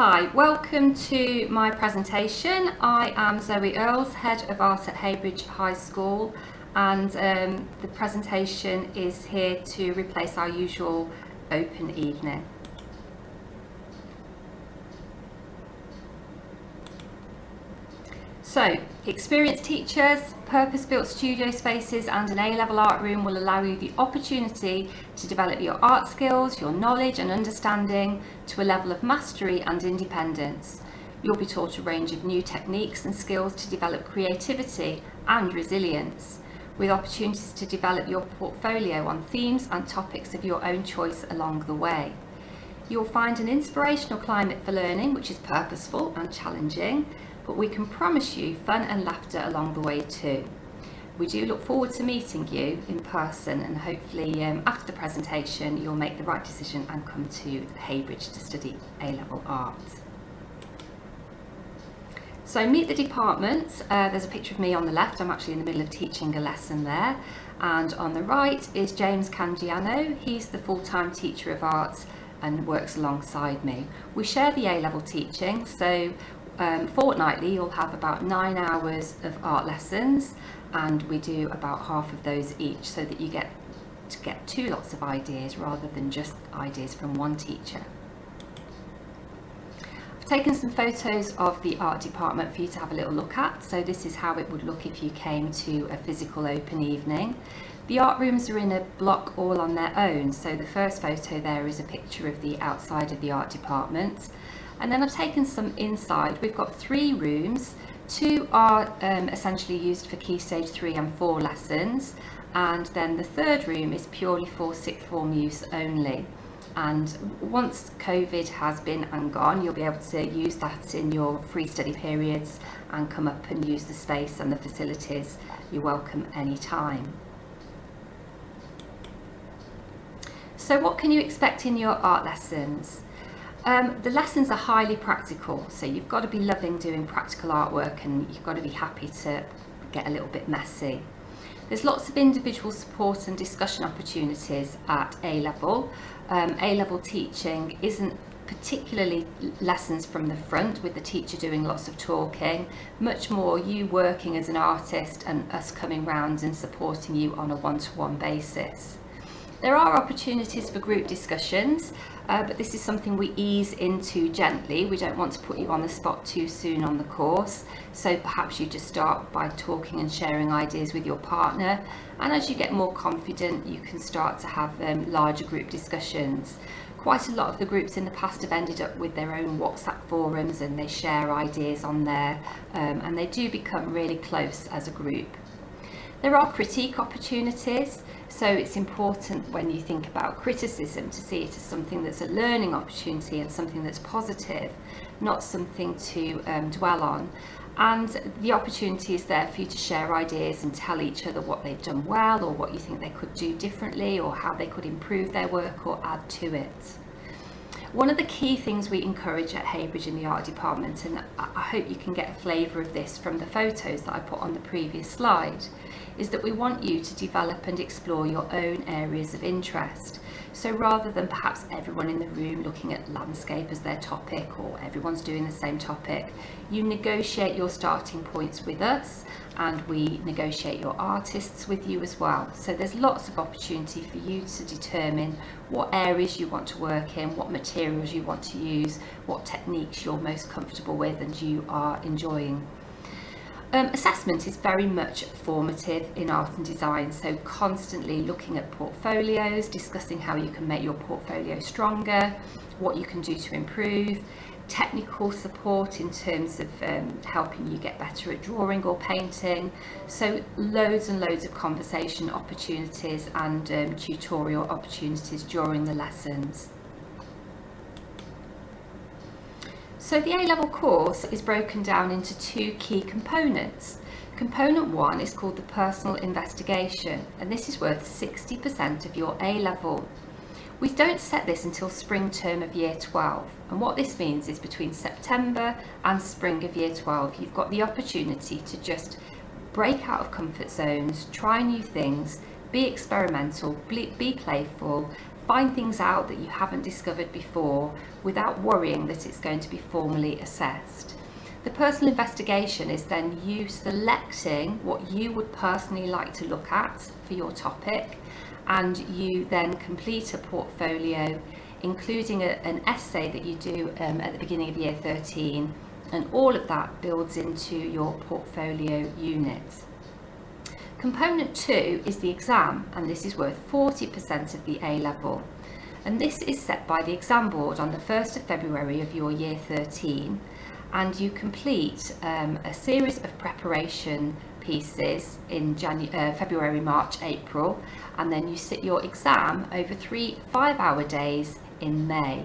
Hi, welcome to my presentation. I am Zoe Earls, Head of Art at Heybridge High School, and the presentation is here to replace our usual open evening. So, experienced teachers, purpose-built studio spaces and an A-level art room will allow you the opportunity to develop your art skills, your knowledge and understanding to a level of mastery and independence. You'll be taught a range of new techniques and skills to develop creativity and resilience, with opportunities to develop your portfolio on themes and topics of your own choice along the way. You'll find an inspirational climate for learning, which is purposeful and challenging, but we can promise you fun and laughter along the way too. We do look forward to meeting you in person, and hopefully after the presentation you'll make the right decision and come to Heybridge to study A-level art. So meet the department. There's a picture of me on the left. I'm actually in the middle of teaching a lesson there, and on the right is James Cangiano. He's the full-time teacher of art and works alongside me. We share the A-level teaching, so fortnightly you'll have about 9 hours of art lessons, and we do about half of those each, so that you get two lots of ideas rather than just ideas from one teacher. I've taken some photos of the art department for you to have a little look at. So this is how it would look if you came to a physical open evening. The art rooms are in a block all on their own, so the first photo there is a picture of the outside of the art department. And then I've taken some inside. We've got 3 rooms. 2 are essentially used for Key Stage 3 and 4 lessons, and then the 3rd room is purely for 6th form use only. And once COVID has been and gone, you'll be able to use that in your free study periods and come up and use the space and the facilities. You're welcome anytime. So what can you expect in your art lessons? The lessons are highly practical, so you've got to be loving doing practical artwork, and you've got to be happy to get a little bit messy. There's lots of individual support and discussion opportunities at A-level. A-level teaching isn't particularly lessons from the front with the teacher doing lots of talking, much more you working as an artist and us coming round and supporting you on a one-to-one basis. There are opportunities for group discussions, but this is something we ease into gently. We don't want to put you on the spot too soon on the course, so perhaps you just start by talking and sharing ideas with your partner, and as you get more confident you can start to have larger group discussions. Quite a lot of the groups in the past have ended up with their own WhatsApp forums, and they share ideas on there, and they do become really close as a group. There are critique opportunities, so it's important when you think about criticism to see it as something that's a learning opportunity and something that's positive, not something to dwell on. And the opportunity is there for you to share ideas and tell each other what they've done well, or what you think they could do differently, or how they could improve their work or add to it. One of the key things we encourage at Heybridge in the art department, and I hope you can get a flavour of this from the photos that I put on the previous slide, is that we want you to develop and explore your own areas of interest. So rather than perhaps everyone in the room looking at landscape as their topic, or everyone's doing the same topic, you negotiate your starting points with us, and we negotiate your artists with you as well. So there's lots of opportunity for you to determine what areas you want to work in, what materials you want to use, what techniques you're most comfortable with and you are enjoying. Assessment is very much formative in art and design, so constantly looking at portfolios, discussing how you can make your portfolio stronger, what you can do to improve, technical support in terms of helping you get better at drawing or painting. So loads and loads of conversation opportunities and tutorial opportunities during the lessons. So the A-level course is broken down into 2 key components. Component 1 is called the personal investigation, and this is worth 60% of your A-level. We don't set this until spring term of year 12, and what this means is between September and spring of year 12 you've got the opportunity to just break out of comfort zones, try new things, be experimental, be playful, find things out that you haven't discovered before without worrying that it's going to be formally assessed. The personal investigation is then you selecting what you would personally like to look at for your topic, and you then complete a portfolio including an essay that you do at the beginning of year 13, and all of that builds into your portfolio unit. Component 2 is the exam, and this is worth 40% of the A level, and this is set by the exam board on the 1st of February of your year 13, and you complete a series of preparation pieces in February, March, April, and then you sit your exam over 3 5-hour days in May.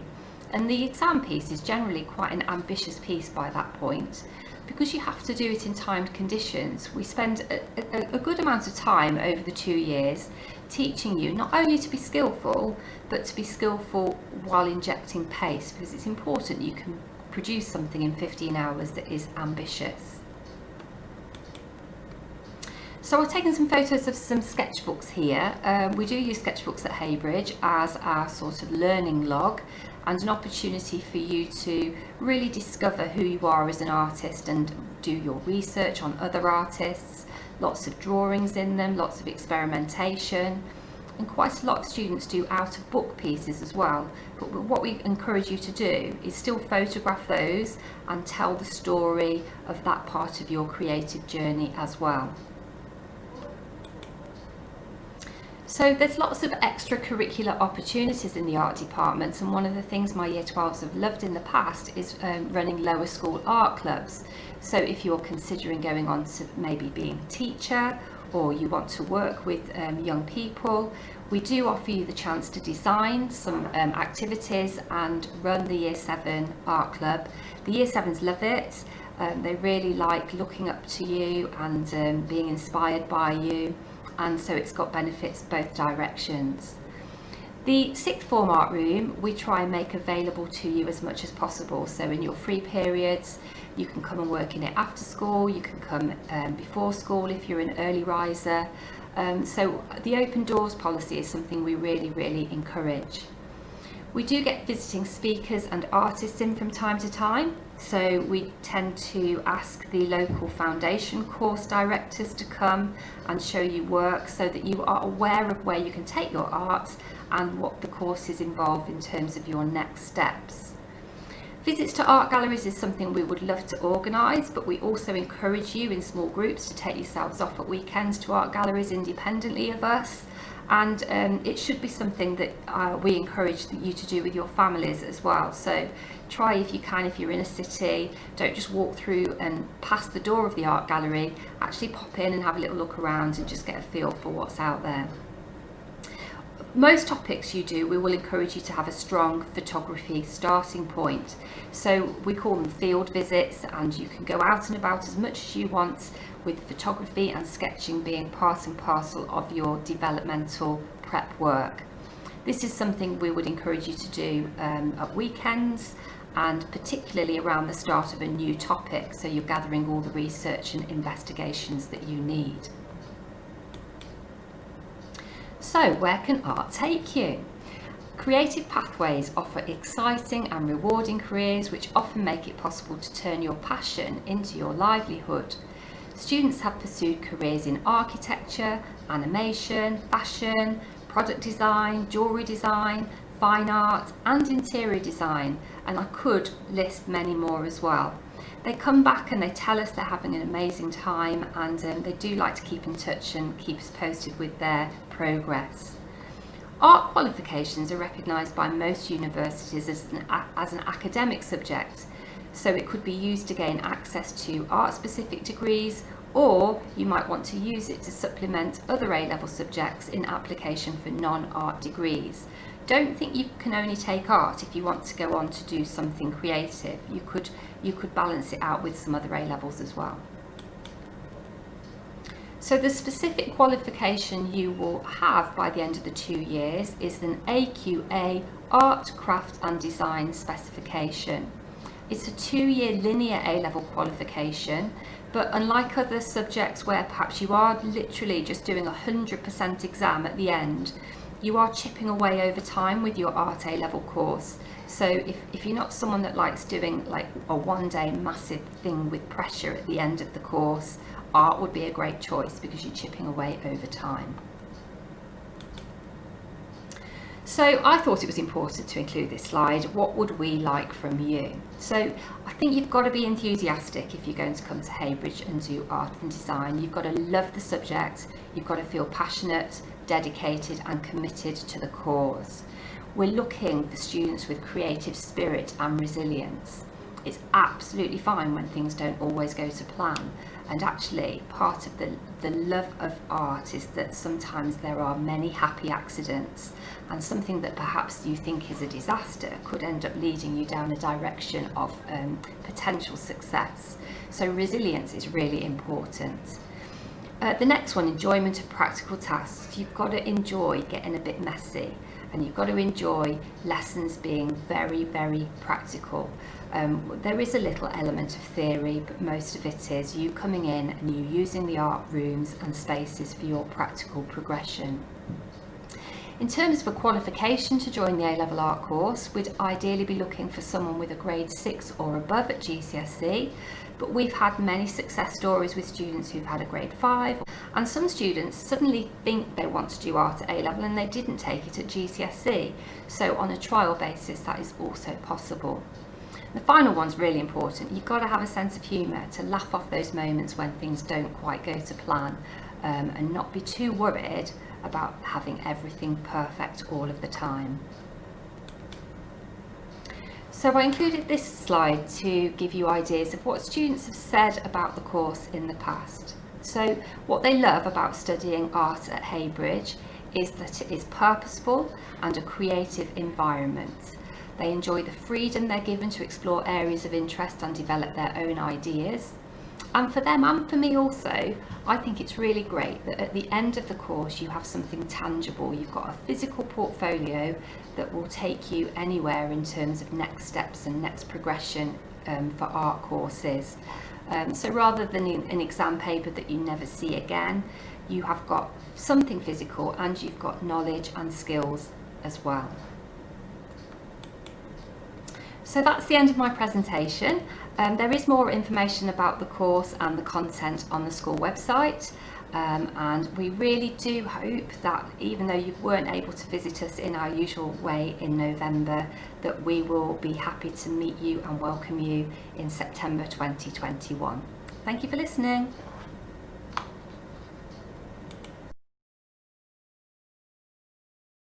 And the exam piece is generally quite an ambitious piece by that point, because you have to do it in timed conditions. We spend a good amount of time over the 2 years teaching you not only to be skillful, but to be skillful while injecting pace, because it's important you can produce something in 15 hours that is ambitious. So I've taken some photos of some sketchbooks here. We do use sketchbooks at Haybridge as our sort of learning log and an opportunity for you to really discover who you are as an artist and do your research on other artists. Lots of drawings in them, lots of experimentation, and quite a lot of students do out of book pieces as well. But what we encourage you to do is still photograph those and tell the story of that part of your creative journey as well. So there's lots of extracurricular opportunities in the art department, and one of the things my year 12s have loved in the past is running lower school art clubs. So if you're considering going on to maybe being a teacher, or you want to work with young people, we do offer you the chance to design some activities and run the year 7 art club. The year 7s love it. They really like looking up to you and being inspired by you, and so it's got benefits both directions. The sixth form art room we try and make available to you as much as possible. So in your free periods you can come and work in it after school, you can come before school if you're an early riser. So the open doors policy is something we really encourage. We do get visiting speakers and artists in from time to time, so we tend to ask the local foundation course directors to come and show you work so that you are aware of where you can take your art and what the courses involve in terms of your next steps. Visits to art galleries is something we would love to organise, but we also encourage you in small groups to take yourselves off at weekends to art galleries independently of us. And it should be something that we encourage you to do with your families as well. So try if you can, if you're in a city, don't just walk through and pass the door of the art gallery, actually pop in and have a little look around and just get a feel for what's out there. Most topics you do, we will encourage you to have a strong photography starting point. So we call them field visits, and you can go out and about as much as you want, with photography and sketching being part and parcel of your developmental prep work. This is something we would encourage you to do at weekends, and particularly around the start of a new topic, so you're gathering all the research and investigations that you need. So where can art take you? Creative pathways offer exciting and rewarding careers which often make it possible to turn your passion into your livelihood. Students have pursued careers in architecture, animation, fashion, product design, jewellery design, fine art and interior design, and I could list many more as well. They come back and they tell us they're having an amazing time, and they do like to keep in touch and keep us posted with their progress. Art qualifications are recognised by most universities as an academic subject, so it could be used to gain access to art-specific degrees, or you might want to use it to supplement other A-level subjects in application for non-art degrees. Don't think you can only take art if you want to go on to do something creative. You could balance it out with some other A-levels as well. So the specific qualification you will have by the end of the 2 years is an AQA Art, Craft and Design specification. It's a 2-year linear A-level qualification, but unlike other subjects where perhaps you are literally just doing 100% exam at the end, you are chipping away over time with your art A-level course. So if you're not someone that likes doing like a one-day massive thing with pressure at the end of the course, art would be a great choice because you're chipping away over time. So I thought it was important to include this slide. What would we like from you? So I think you've got to be enthusiastic if you're going to come to Heybridge and do art and design. You've got to love the subject, you've got to feel passionate, dedicated and committed to the cause. We're looking for students with creative spirit and resilience. It's absolutely fine when things don't always go to plan, and actually part of the love of art is that sometimes there are many happy accidents, and something that perhaps you think is a disaster could end up leading you down a direction of potential success. So resilience is really important. The next one, enjoyment of practical tasks. You've got to enjoy getting a bit messy, and you've got to enjoy lessons being very, very practical. There is a little element of theory, but most of it is you coming in and you using the art rooms and spaces for your practical progression. In terms of a qualification to join the A-level art course, we'd ideally be looking for someone with a grade 6 or above at GCSE, but we've had many success stories with students who've had a grade 5, and some students suddenly think they want to do art at A-level and they didn't take it at GCSE, so on a trial basis that is also possible. The final one's really important. You've got to have a sense of humour to laugh off those moments when things don't quite go to plan, and not be too worried about having everything perfect all of the time. So I included this slide to give you ideas of what students have said about the course in the past. So what they love about studying art at Heybridge is that it is purposeful and a creative environment. They enjoy the freedom they're given to explore areas of interest and develop their own ideas. And for them and for me also, I think it's really great that at the end of the course you have something tangible. You've got a physical portfolio that will take you anywhere in terms of next steps and next progression for art courses. So rather than an exam paper that you never see again, you have got something physical and you've got knowledge and skills as well. So that's the end of my presentation. There is more information about the course and the content on the school website, and we really do hope that even though you weren't able to visit us in our usual way in November, that we will be happy to meet you and welcome you in September 2021. Thank you for listening.